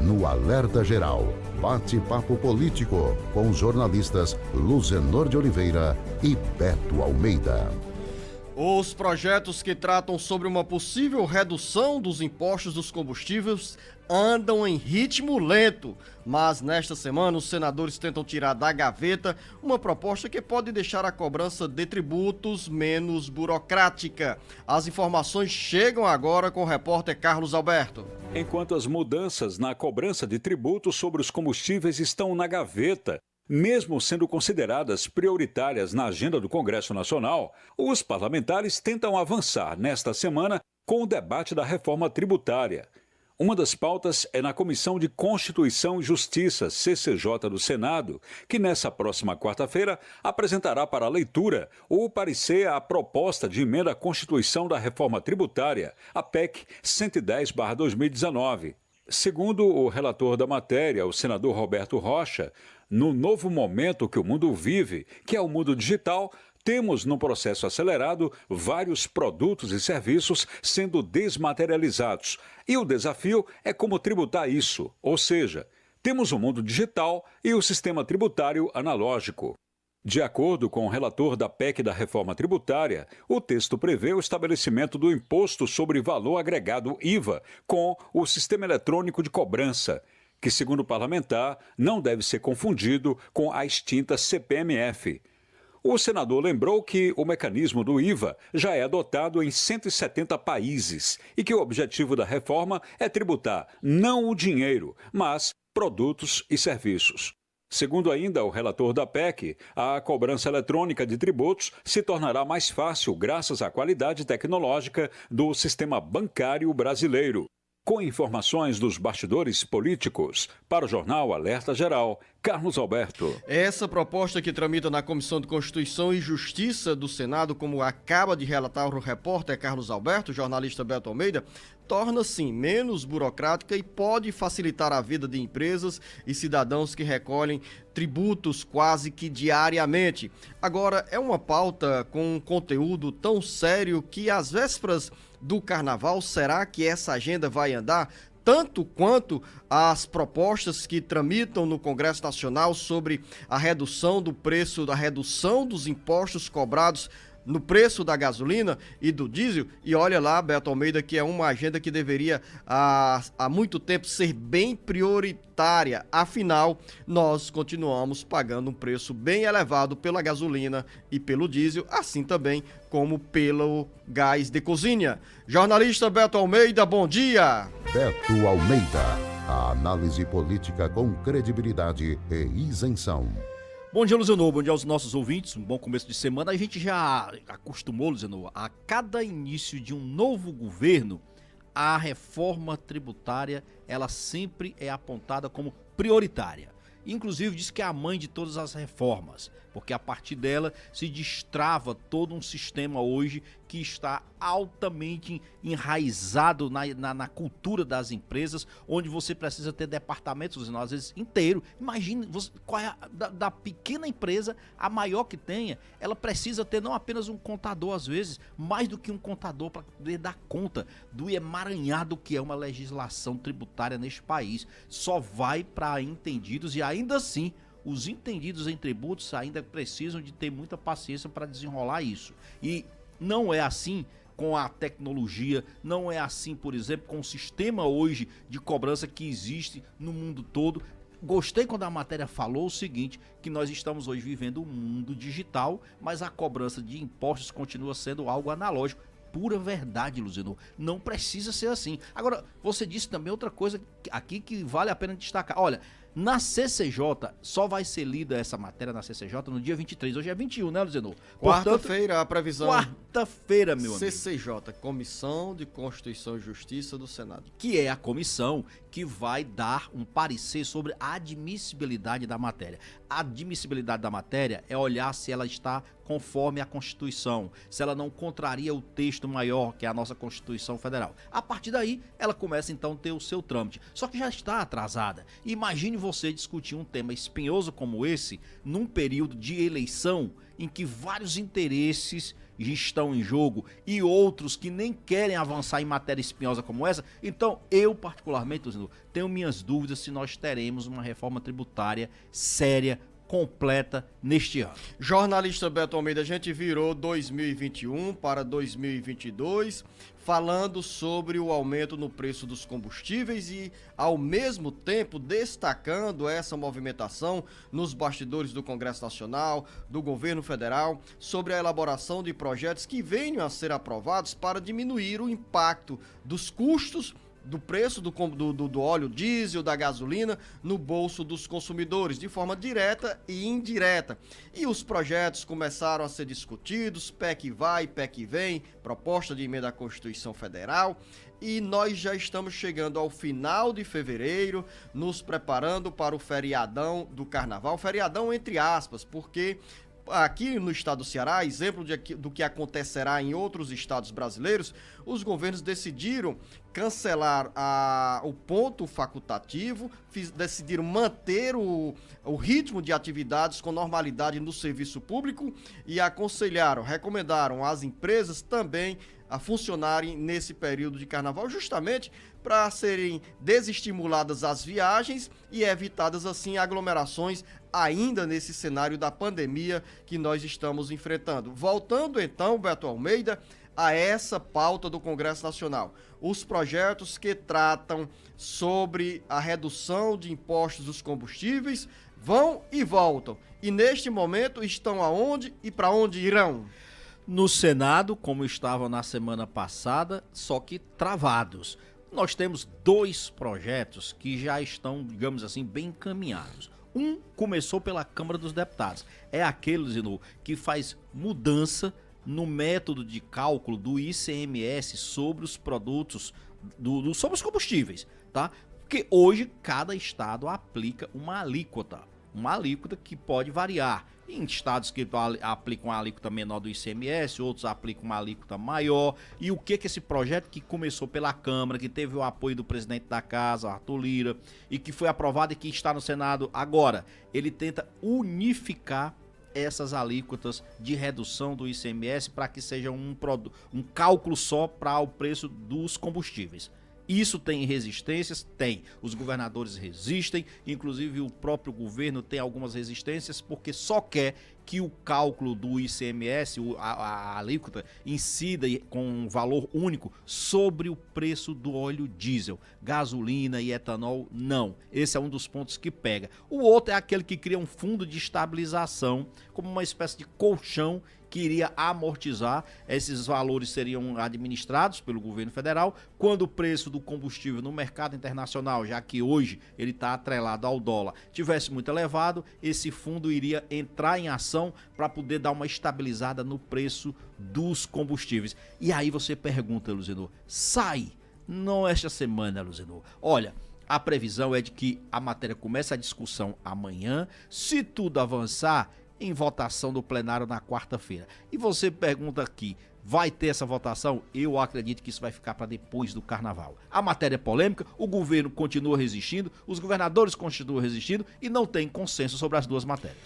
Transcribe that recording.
no Alerta Geral, bate-papo político com os jornalistas Luzenor de Oliveira e Beto Almeida. Os projetos que tratam sobre uma possível redução dos impostos dos combustíveis andam em ritmo lento, mas nesta semana os senadores tentam tirar da gaveta uma proposta que pode deixar a cobrança de tributos menos burocrática. As informações chegam agora com o repórter Carlos Alberto. Enquanto as mudanças na cobrança de tributos sobre os combustíveis estão na gaveta, mesmo sendo consideradas prioritárias na agenda do Congresso Nacional, os parlamentares tentam avançar nesta semana com o debate da reforma tributária. Uma das pautas é na Comissão de Constituição e Justiça, CCJ do Senado, que nessa próxima quarta-feira apresentará para leitura o parecer à proposta de emenda à Constituição da Reforma Tributária, a PEC 110/2019. Segundo o relator da matéria, o senador Roberto Rocha, no novo momento que o mundo vive, que é o mundo digital, temos no processo acelerado vários produtos e serviços sendo desmaterializados. E o desafio é como tributar isso, ou seja, temos o mundo digital e o sistema tributário analógico. De acordo com o relator da PEC da Reforma Tributária, o texto prevê o estabelecimento do Imposto sobre Valor Agregado IVA com o Sistema Eletrônico de Cobrança, que, segundo o parlamentar, não deve ser confundido com a extinta CPMF. O senador lembrou que o mecanismo do IVA já é adotado em 170 países e que o objetivo da reforma é tributar não o dinheiro, mas produtos e serviços. Segundo ainda o relator da PEC, a cobrança eletrônica de tributos se tornará mais fácil graças à qualidade tecnológica do sistema bancário brasileiro. Com informações dos bastidores políticos, para o jornal Alerta Geral, Carlos Alberto. Essa proposta que tramita na Comissão de Constituição e Justiça do Senado, como acaba de relatar o repórter Carlos Alberto, jornalista Beto Almeida, torna-se menos burocrática e pode facilitar a vida de empresas e cidadãos que recolhem tributos quase que diariamente. Agora, é uma pauta com um conteúdo tão sério que às vésperas do Carnaval, será que essa agenda vai andar tanto quanto as propostas que tramitam no Congresso Nacional sobre a redução do preço, da redução dos impostos cobrados no preço da gasolina e do diesel? E olha lá, Beto Almeida, que é uma agenda que deveria há muito tempo ser bem prioritária. Afinal, nós continuamos pagando um preço bem elevado pela gasolina e pelo diesel, assim também como pelo gás de cozinha. Jornalista Beto Almeida, bom dia! Beto Almeida, a análise política com credibilidade e isenção. Bom dia, Luzenor. Bom dia aos nossos ouvintes. Um bom começo de semana. A gente já acostumou, Luzenor, a cada início de um novo governo, a reforma tributária, ela sempre é apontada como prioritária. Inclusive diz que é a mãe de todas as reformas, porque a partir dela se destrava todo um sistema hoje que está altamente enraizado na cultura das empresas, onde você precisa ter departamentos, às vezes, inteiro. Imagine qual é da pequena empresa, a maior que tenha, ela precisa ter não apenas um contador, às vezes, mais do que um contador para poder dar conta do emaranhado que é uma legislação tributária neste país. Só vai para entendidos e ainda assim, os entendidos em tributos ainda precisam de ter muita paciência para desenrolar isso. E não é assim com a tecnologia, não é assim, por exemplo, com o sistema hoje de cobrança que existe no mundo todo. Gostei quando a matéria falou o seguinte, que nós estamos hoje vivendo um mundo digital, mas a cobrança de impostos continua sendo algo analógico. Pura verdade, Luzenor. Não precisa ser assim. Agora, você disse também outra coisa aqui que vale a pena destacar. Olha, na CCJ, só vai ser lida essa matéria na CCJ no dia 23. Hoje é 21, né, Luzenor? Quarta-feira, a previsão. Quarta-feira, meu amigo. CCJ, Comissão de Constituição e Justiça do Senado. Que é a comissão que vai dar um parecer sobre a admissibilidade da matéria. A admissibilidade da matéria é olhar se ela está conforme a Constituição, se ela não contraria o texto maior, que é a nossa Constituição Federal. A partir daí, ela começa então a ter o seu trâmite. Só que já está atrasada. Imagine você discutir um tema espinhoso como esse num período de eleição em que vários interesses estão em jogo e outros que nem querem avançar em matéria espinhosa como essa. Então, eu particularmente, Luciano, tenho minhas dúvidas se nós teremos uma reforma tributária séria, completa neste ano. Jornalista Beto Almeida, a gente virou 2021 para 2022 falando sobre o aumento no preço dos combustíveis e, ao mesmo tempo, destacando essa movimentação nos bastidores do Congresso Nacional, do governo federal, sobre a elaboração de projetos que venham a ser aprovados para diminuir o impacto dos custos do preço do óleo diesel, da gasolina, no bolso dos consumidores, de forma direta e indireta. E os projetos começaram a ser discutidos, PEC vai, PEC vem, proposta de emenda à Constituição Federal, e nós já estamos chegando ao final de fevereiro, nos preparando para o feriadão do Carnaval, feriadão entre aspas, porque aqui no estado do Ceará, exemplo do que acontecerá em outros estados brasileiros, os governos decidiram cancelar o ponto facultativo, decidiram manter o ritmo de atividades com normalidade no serviço público e recomendaram às empresas também a funcionarem nesse período de carnaval, justamente para serem desestimuladas as viagens e evitadas assim aglomerações ainda nesse cenário da pandemia que nós estamos enfrentando. Voltando então, Beto Almeida, a essa pauta do Congresso Nacional. Os projetos que tratam sobre a redução de impostos dos combustíveis vão e voltam. E neste momento estão aonde e para onde irão? No Senado, como estavam na semana passada, só que travados. Nós temos 2 projetos que já estão, digamos assim, bem encaminhados. Um começou pela Câmara dos Deputados. É aquele, Zinu, que faz mudança no método de cálculo do ICMS sobre os produtos, sobre os combustíveis, tá? Porque hoje cada estado aplica uma alíquota que pode variar. Em estados que aplicam uma alíquota menor do ICMS, outros aplicam uma alíquota maior. E o que esse projeto que começou pela Câmara, que teve o apoio do presidente da Casa, Arthur Lira, e que foi aprovado e que está no Senado agora, ele tenta unificar essas alíquotas de redução do ICMS para que seja um cálculo só para o preço dos combustíveis. Isso tem resistências? Tem. Os governadores resistem, inclusive o próprio governo tem algumas resistências porque só quer que o cálculo do ICMS, a alíquota, incida com um valor único sobre o preço do óleo diesel. Gasolina e etanol, não. Esse é um dos pontos que pega. O outro é aquele que cria um fundo de estabilização, como uma espécie de colchão que iria amortizar. Esses valores seriam administrados pelo governo federal quando o preço do combustível no mercado internacional, já que hoje ele está atrelado ao dólar, tivesse muito elevado, esse fundo iria entrar em ação para poder dar uma estabilizada no preço dos combustíveis. E aí você pergunta, Luciano, sai? Não esta semana, Luciano. Olha, a previsão é de que a matéria comece a discussão amanhã, se tudo avançar, em votação do plenário na quarta-feira. E você pergunta aqui, vai ter essa votação? Eu acredito que isso vai ficar para depois do carnaval. A matéria é polêmica, o governo continua resistindo, os governadores continuam resistindo e não tem consenso sobre as duas matérias.